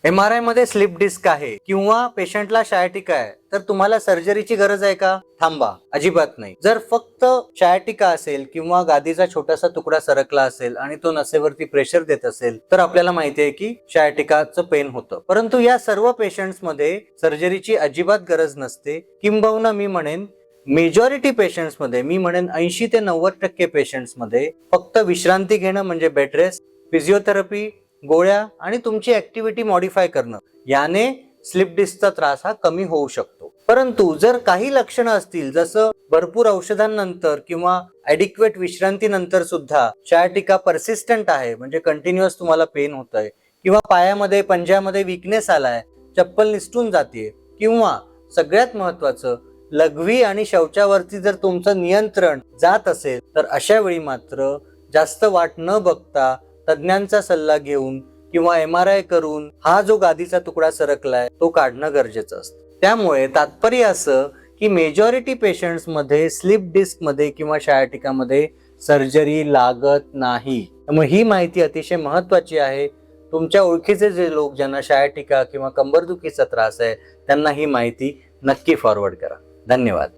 MRI मध्ये slip disk आहे किंवा पेशंटला शायटिका आहे तर तुम्हाला सर्जरीची गरज आहे का? थांबा, अजिबात नाही. जर फक्त शायटिका असेल किंवा गादीचा छोटासा तुकडा सरकला असेल आणि तो नसेवरती प्रेशर देत असेल तर आपल्याला माहिती आहे की शायटिकाचं पेन होतं. परंतु या सर्व पेशंट्स मध्ये सर्जरीची अजिबात गरज नसते. किंबहुना मी म्हणेन मेजॉरिटी पेशंट्स मध्ये, मी म्हणेन 80 ते 90% पेशंट्स मध्ये फक्त विश्रांती घेणं म्हणजे बेड रेस्ट, फिजिओथेरपी, गोळ्या आणि तुमची ऍक्टिव्हिटी मॉडिफाय करणं याने स्लिप डिस्कचा त्रास हा कमी होऊ शकतो. परंतु जर काही लक्षणं असतील, जसं भरपूर औषधांनंतर किंवा ॲडिक्वेट विश्रांतीनंतर सुद्धा शायटिका परसिस्टंट आहे, म्हणजे कंटिन्युअस तुम्हाला पेन होत आहे, किंवा पायामध्ये पंजामध्ये विकनेस आलाय, चप्पल निसटून जाते, किंवा सगळ्यात महत्वाचं लघवी आणि शौचावरती जर तुमचं नियंत्रण जात असेल तर अशा वेळी मात्र जास्त वाट न बघता तज्ञांचा सल्ला घेऊन किंवा MRI करून हा जो गादीचा तुकडा सरकलाय तो काढणं गरजेचं असतं. त्यामुळे तात्पर्य असं की मेजॉरिटी पेशंट्स मध्ये स्लिप डिस्क मध्ये किंवा शायटिका मध्ये सर्जरी लागत नाही. त्यामुळे ही माहिती अतिशय महत्वाची आहे. तुमच्या ओळखीचे जे लोक ज्यांना शायटिका किंवा कंबरदुखीचा त्रास आहे त्यांना ही माहिती नक्की फॉरवर्ड करा. धन्यवाद.